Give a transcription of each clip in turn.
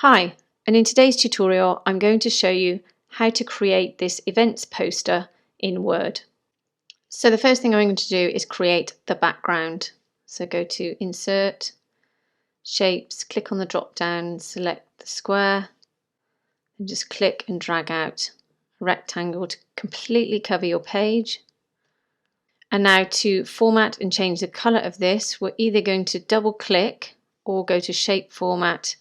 Hi, and in today's tutorial I'm going to show you how to create this events poster in Word. So the first thing I'm going to do is create the background. So go to Insert, Shapes, click on the drop down, select the square and just click and drag out a rectangle to completely cover your page. And now to format and change the colour of this, we're either going to double click or go to Shape Format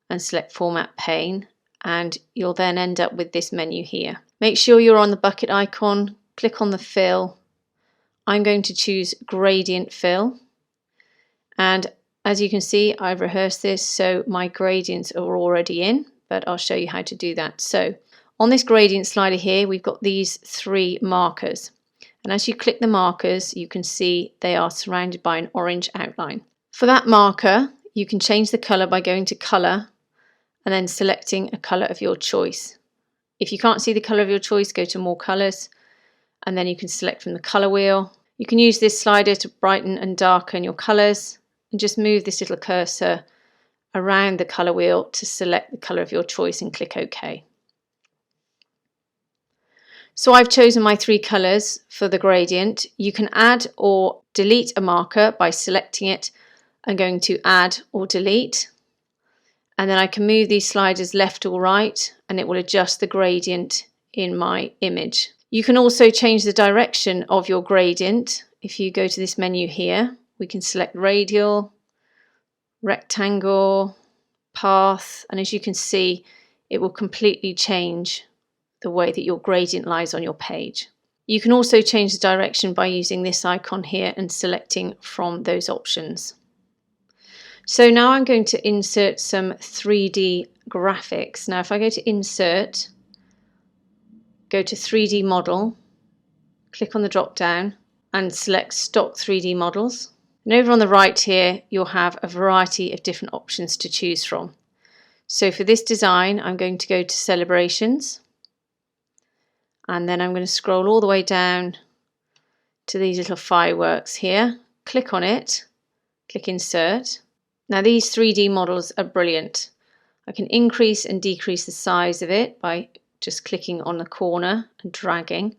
and select Format Pane, and you'll then end up with this menu here. Make sure you're on the bucket icon, click on the fill. I'm going to choose gradient fill, and as you can see I've rehearsed this so my gradients are already in, but I'll show you how to do that. So on this gradient slider here we've got these three markers, and as you click the markers you can see they are surrounded by an orange outline. For that marker you can change the colour by going to Colour and then selecting a colour of your choice. If you can't see the colour of your choice, go to More Colours, and then you can select from the colour wheel. You can use this slider to brighten and darken your colours, and just move this little cursor around the colour wheel to select the colour of your choice and click OK. So I've chosen my three colours for the gradient. You can add or delete a marker by selecting it and going to Add or Delete. And then I can move these sliders left or right and it will adjust the gradient in my image. You can also change the direction of your gradient. If you go to this menu here, we can select radial, rectangle, path, and as you can see it will completely change the way that your gradient lies on your page. You can also change the direction by using this icon here and selecting from those options. So now I'm going to insert some 3D graphics. Now if I go to Insert, go to 3D Model, click on the drop down and select Stock 3D Models. And over on the right here you'll have a variety of different options to choose from. So for this design I'm going to go to Celebrations, and then I'm going to scroll all the way down to these little fireworks here. Click on it, click Insert. Now these 3D models are brilliant. I can increase and decrease the size of it by just clicking on the corner and dragging.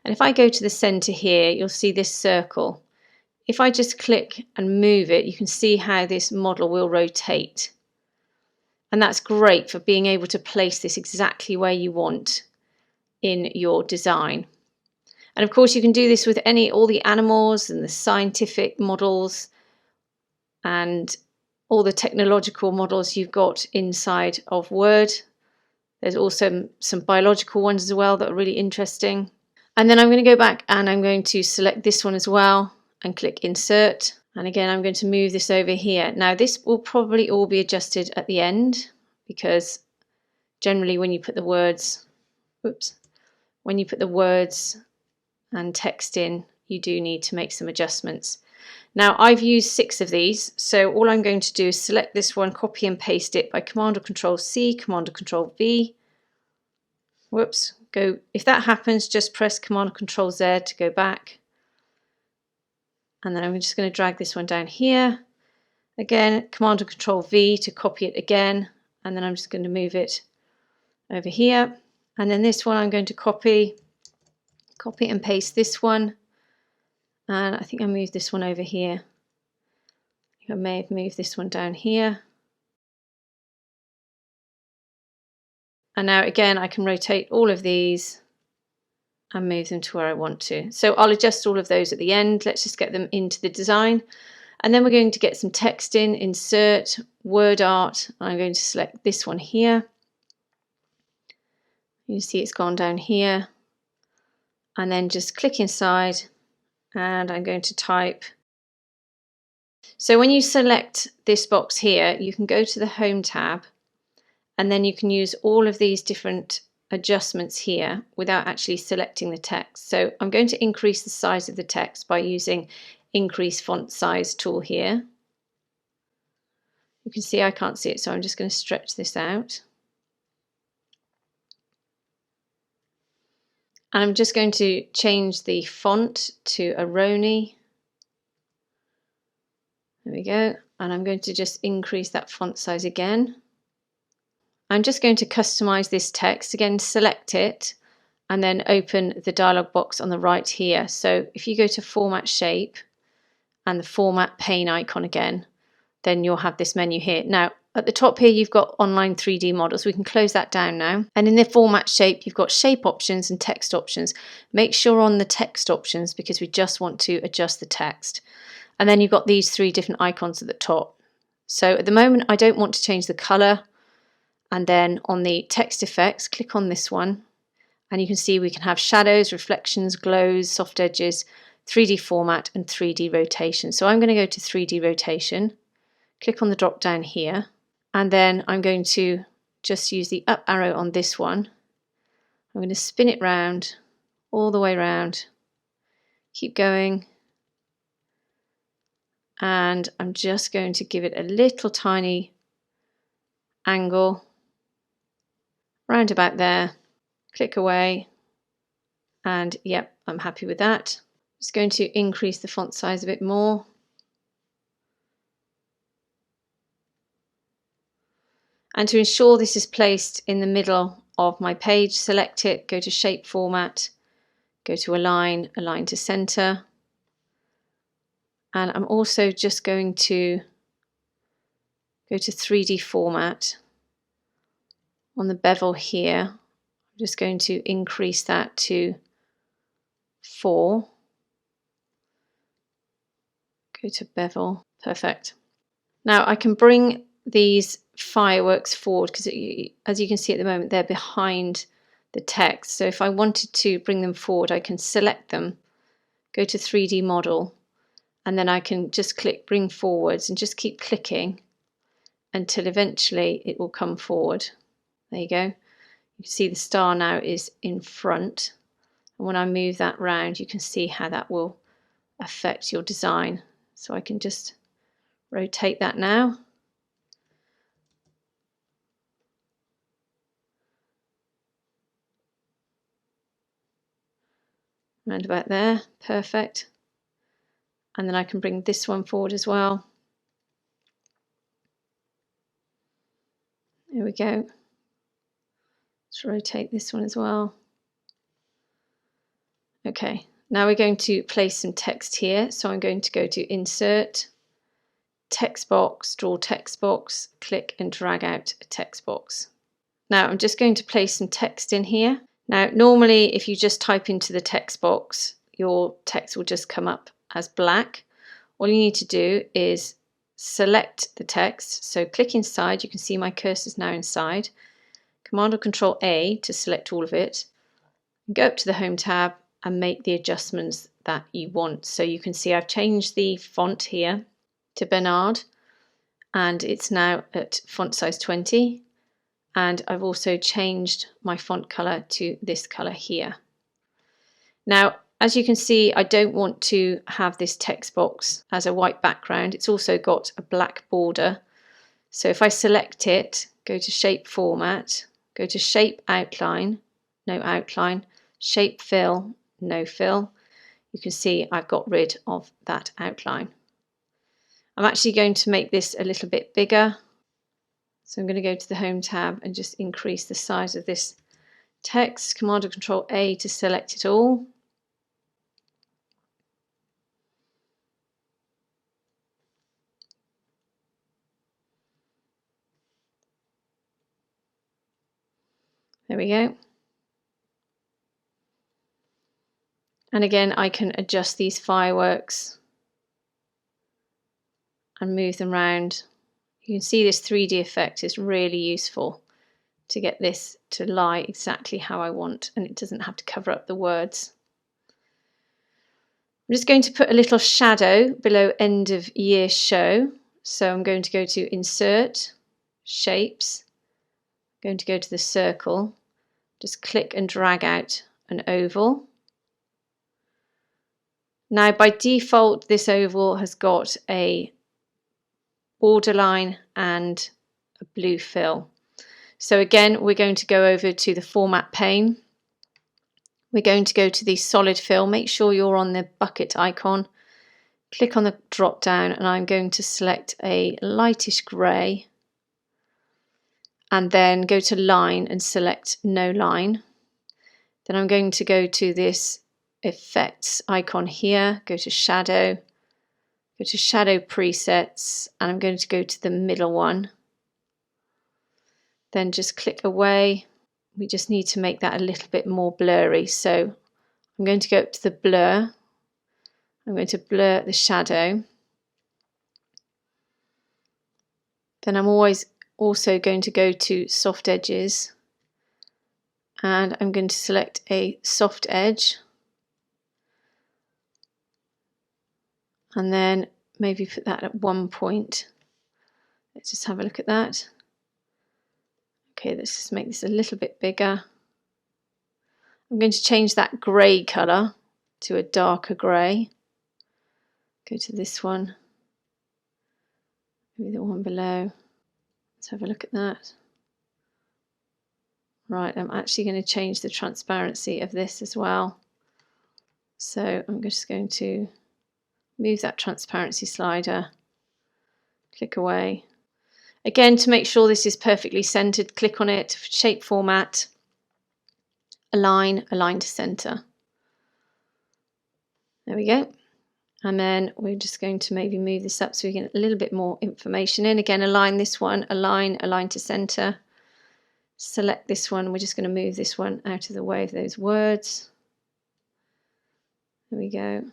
And if I go to the center here, you'll see this circle. If I just click and move it, you can see how this model will rotate. And that's great for being able to place this exactly where you want in your design. And of course you can do this with all the animals and the scientific models and all the technological models you've got inside of Word. There's also some biological ones as well that are really interesting. And then I'm going to go back and I'm going to select this one as well and click Insert. And again I'm going to move this over here. Now this will probably all be adjusted at the end, because generally when you put the words, and text in, you do need to make some adjustments. Now I've used 6 of these, so all I'm going to do is select this one, copy and paste it by Command or Control C, Command or Control V. If that happens, just press Command or Control Z to go back. And then I'm just going to drag this one down here. Again, Command or Control V to copy it again, and then I'm just going to move it over here. And then this one I'm going to copy and paste this one. And I think I moved this one over here. I may have moved this one down here. And now again I can rotate all of these and move them to where I want to. So I'll adjust all of those at the end. Let's just get them into the design. And then we're going to get some text in, Insert, Word Art. I'm going to select this one here. You see it's gone down here. And then just click inside and I'm going to type. So when you select this box here, you can go to the Home tab and then you can use all of these different adjustments here without actually selecting the text. So I'm going to increase the size of the text by using Increase Font Size tool here. You can see I can't see it, so I'm just going to stretch this out. And I'm just going to change the font to Aroni. There we go. And I'm going to just increase that font size again. I'm just going to customize this text. Again, select it and then open the dialog box on the right here. So if you go to Format Shape and the Format pane icon again, then you'll have this menu here. Now, at the top here, you've got online 3D models. We can close that down now. And in the Format Shape, you've got shape options and text options. Make sure on the text options because we just want to adjust the text. And then you've got these 3 different icons at the top. So at the moment, I don't want to change the color. And then on the text effects, click on this one. And you can see we can have shadows, reflections, glows, soft edges, 3D format and 3D rotation. So I'm going to go to 3D rotation. Click on the drop down here. And then I'm going to just use the up arrow on this one. I'm going to spin it round, all the way round. Keep going. And I'm just going to give it a little tiny angle. Round about there. Click away. And yep, I'm happy with that. Just going to increase the font size a bit more. And to ensure this is placed in the middle of my page, select it, go to Shape Format, go to Align, Align to Center. And I'm also just going to go to 3D Format. On the bevel here, I'm just going to increase that to 4. Go to bevel, perfect. Now I can bring these fireworks forward because as you can see at the moment they're behind the text. So if I wanted to bring them forward, I can select them, go to 3D model, and then I can just click bring forwards and just keep clicking until eventually it will come forward. There you go. You can see the star now is in front, and when I move that round you can see how that will affect your design. So I can just rotate that now. Round about there, perfect. And then I can bring this one forward as well. There we go. Let's rotate this one as well. Okay, now we're going to place some text here. So I'm going to go to Insert, Text Box, Draw Text Box, click and drag out a text box. Now I'm just going to place some text in here. Now normally if you just type into the text box, your text will just come up as black. All you need to do is select the text. So click inside, you can see my cursor is now inside. Command or Control A to select all of it. Go up to the Home tab and make the adjustments that you want. So you can see I've changed the font here to Bernard and it's now at font size 20. And I've also changed my font color to this color here. Now, as you can see, I don't want to have this text box as a white background. It's also got a black border. So if I select it, go to Shape Format, go to Shape Outline, no outline, Shape Fill, no fill. You can see I've got rid of that outline. I'm actually going to make this a little bit bigger. So I'm going to go to the Home tab and just increase the size of this text. Command or Control A to select it all. There we go. And again, I can adjust these fireworks and move them around. You can see this 3D effect is really useful to get this to lie exactly how I want, and it doesn't have to cover up the words. I'm just going to put a little shadow below end of year show. So I'm going to go to Insert, Shapes, I'm going to go to the circle, just click and drag out an oval. Now by default this oval has got a borderline and a blue fill. So again, we're going to go over to the Format pane. We're going to go to the solid fill. Make sure you're on the bucket icon. Click on the drop down and I'm going to select a lightish grey. and then go to line and select no line. Then I'm going to go to this effects icon here, go to shadow presets, and I'm going to go to the middle one. Then just click away. We just need to make that a little bit more blurry. So I'm going to go up to the blur. I'm going to blur the shadow. Then I'm also going to go to soft edges, and I'm going to select a soft edge, and then maybe put that at 1 point. Let's just have a look at that. Okay, let's just make this a little bit bigger. I'm going to change that grey colour to a darker grey. Go to this one, maybe the one below. Let's have a look at that. Right, I'm actually going to change the transparency of this as well. So I'm just going to move that transparency slider, click away. Again, to make sure this is perfectly centered, click on it, shape format, align to center. There we go. And then we're just going to maybe move this up so we get a little bit more information in. Again, align this one, align to center. Select this one. We're just going to move this one out of the way of those words. There we go.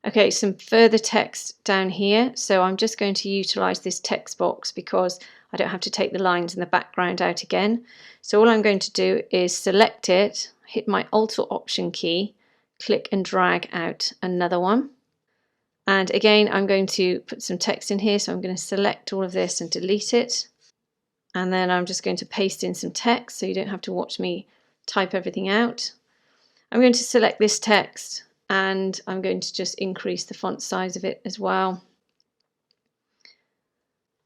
Okay, some further text down here. So I'm just going to utilize this text box because I don't have to take the lines in the background out again. So all I'm going to do is select it, hit my Alt or Option key, click and drag out another one. And again, I'm going to put some text in here. So I'm going to select all of this and delete it. And then I'm just going to paste in some text so you don't have to watch me type everything out. I'm going to select this text, and I'm going to just increase the font size of it as well.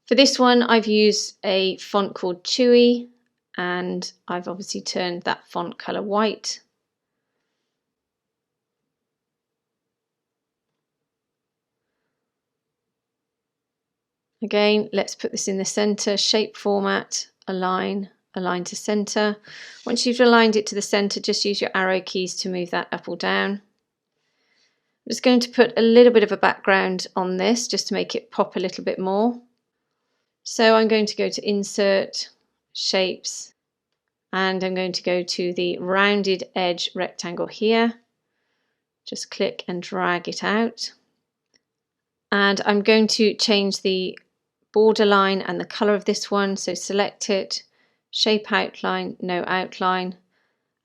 For this one, I've used a font called Chewy, and I've obviously turned that font color white. Again, let's put this in the center, shape format, align to center. Once you've aligned it to the center, just use your arrow keys to move that up or down. I'm just going to put a little bit of a background on this just to make it pop a little bit more. So I'm going to go to Insert, Shapes, and I'm going to go to the rounded edge rectangle here. Just click and drag it out. And I'm going to change the border line and the color of this one. So select it, shape outline, no outline.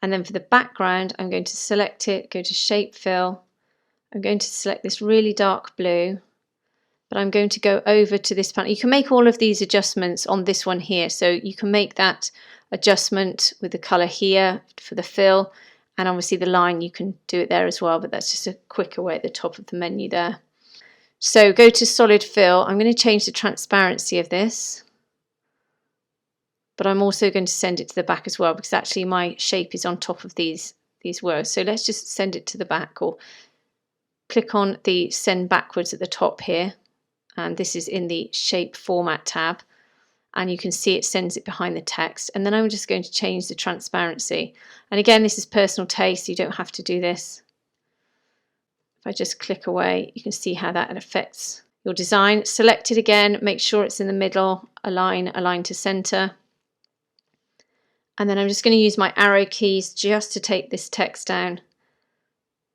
And then for the background, I'm going to select it, go to shape fill. I'm going to select this really dark blue, but I'm going to go over to this panel. You can make all of these adjustments on this one here. So you can make that adjustment with the color here for the fill, and obviously the line, you can do it there as well, but that's just a quicker way at the top of the menu there. So go to solid fill. I'm going to change the transparency of this, but I'm also going to send it to the back as well because actually my shape is on top of these words. So let's just send it to the back, or click on the send backwards at the top here, and this is in the shape format tab, and you can see it sends it behind the text. And then I'm just going to change the transparency, and again, this is personal taste, you don't have to do this. If I just click away, you can see how that affects your design. Select it again, make sure it's in the middle, align to center. And then I'm just going to use my arrow keys just to take this text down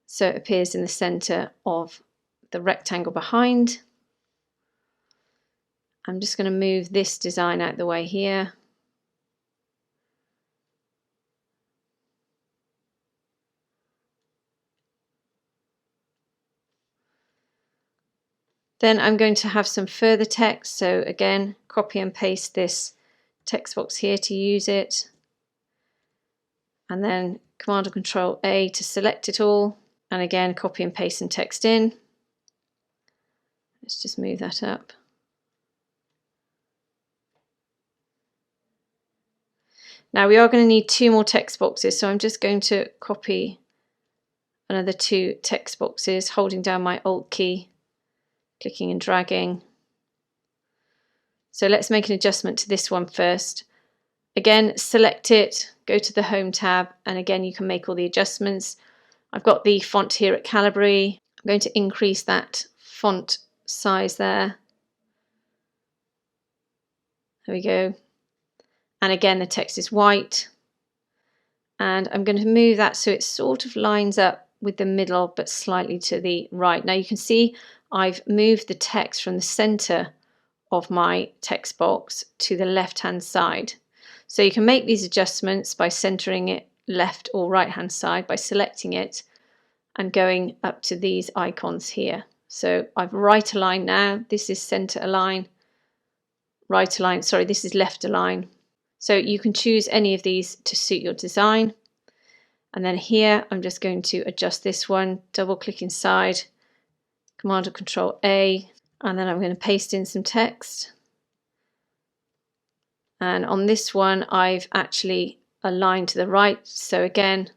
so it appears in the center of the rectangle behind. I'm just going to move this design out the way here. Then I'm going to have some further text. So again, copy and paste this text box here to use it. And then Command or Control A to select it all. And again, copy and paste some text in. Let's just move that up. Now we are going to need 2 more text boxes, so I'm just going to copy another 2 text boxes, holding down my Alt key, clicking and dragging. So let's make an adjustment to this one first. Again, select it, go to the Home tab, and again you can make all the adjustments. I've got the font here at Calibri. I'm going to increase that font size there. There we go. And again, the text is white. And I'm going to move that so it sort of lines up with the middle, but slightly to the right. Now you can see I've moved the text from the center of my text box to the left-hand side. So you can make these adjustments by centering it left or right-hand side by selecting it and going up to these icons here. So I've right aligned now. This is center align, right align, sorry, this is left align. So you can choose any of these to suit your design. And then here I'm just going to adjust this one, double click inside, Command or Control A, and then I'm going to paste in some text. And on this one I've actually aligned to the right. So again,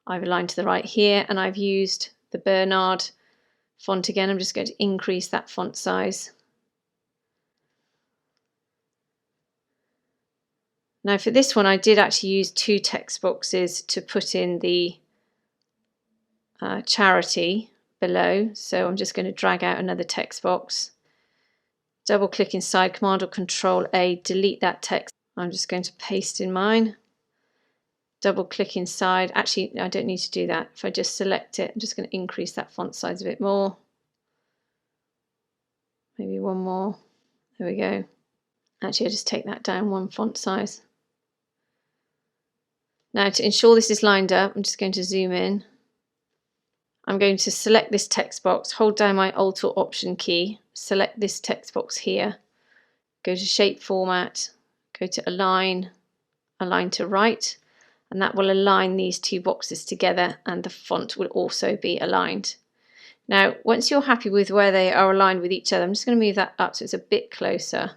I've aligned to the right here, and I've used the Bernard font again. I'm just going to increase that font size. Now for this one I did actually use 2 text boxes to put in the charity below. So I'm just going to drag out another text box. Double click inside, Command or Control A, delete that text. I'm just going to paste in mine. Double click inside. Actually, I don't need to do that. If I just select it, I'm just going to increase that font size a bit more. Maybe one more. There we go. Actually, I'll just take that down one font size. Now to ensure this is lined up, I'm just going to zoom in. I'm going to select this text box, hold down my Alt or Option key, select this text box here, go to Shape Format, go to Align, Align to Right, and that will align these 2 boxes together, and the font will also be aligned. Now, once you're happy with where they are aligned with each other, I'm just going to move that up so it's a bit closer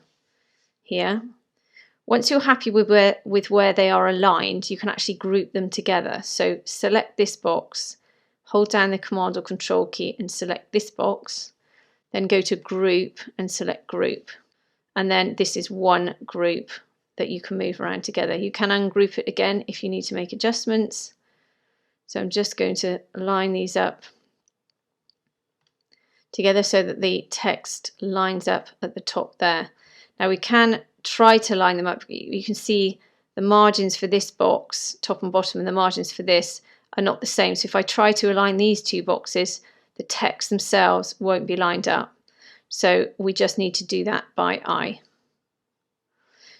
here. Once you're happy with where they are aligned, you can actually group them together. So select this box, hold down the Command or Control key and select this box, then go to Group and select Group. And then this is one group that you can move around together. You can ungroup it again if you need to make adjustments. So I'm just going to line these up together so that the text lines up at the top there. Now we can try to line them up. You can see the margins for this box, top and bottom, and the margins for this are not the same. So if I try to align these 2 boxes, the text themselves won't be lined up. So we just need to do that by eye.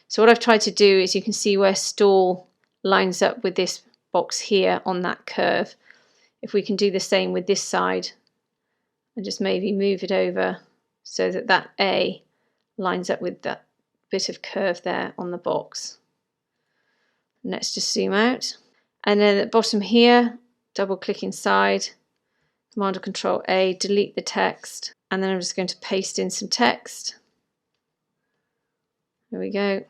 So what I've tried to do is, you can see where stall lines up with this box here on that curve. If we can do the same with this side and just maybe move it over so that that A lines up with that bit of curve there on the box. And let's just zoom out. And then at the bottom here, double click inside, Command or Control A, delete the text, and then I'm just going to paste in some text. There we go.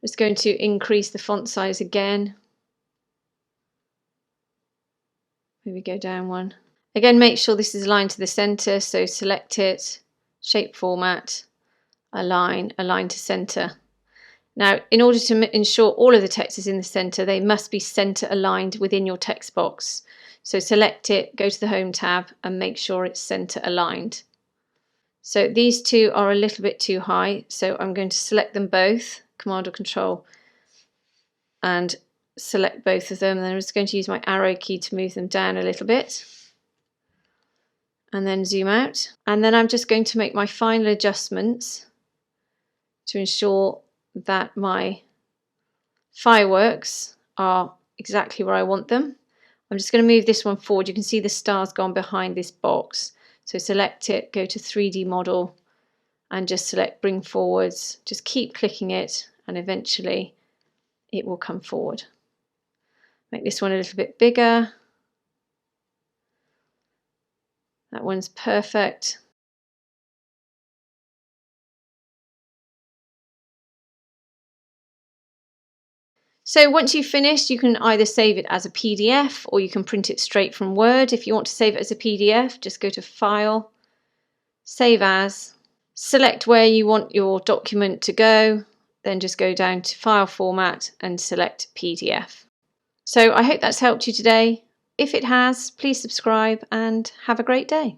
I'm just going to increase the font size again. Maybe go down one. Again, make sure this is aligned to the center, so select it, Shape Format, Align, Align to Center. Now, in order to ensure all of the text is in the center, they must be center aligned within your text box. So select it, go to the Home tab, and make sure it's center aligned. So these 2 are a little bit too high, so I'm going to select them both, Command or Control, and select both of them. And then I'm just going to use my arrow key to move them down a little bit, and then zoom out. And then I'm just going to make my final adjustments to ensure that my fireworks are exactly where I want them. I'm just going to move this one forward. You can see the star's gone behind this box. So select it, go to 3D model, and just select bring forwards. Just keep clicking it, and eventually it will come forward. Make this one a little bit bigger. That one's perfect. So once you've finished, you can either save it as a PDF or you can print it straight from Word. If you want to save it as a PDF, just go to File, save as, select where you want your document to go, then just go down to File Format and select PDF. So I hope that's helped you today. If it has, please subscribe and have a great day.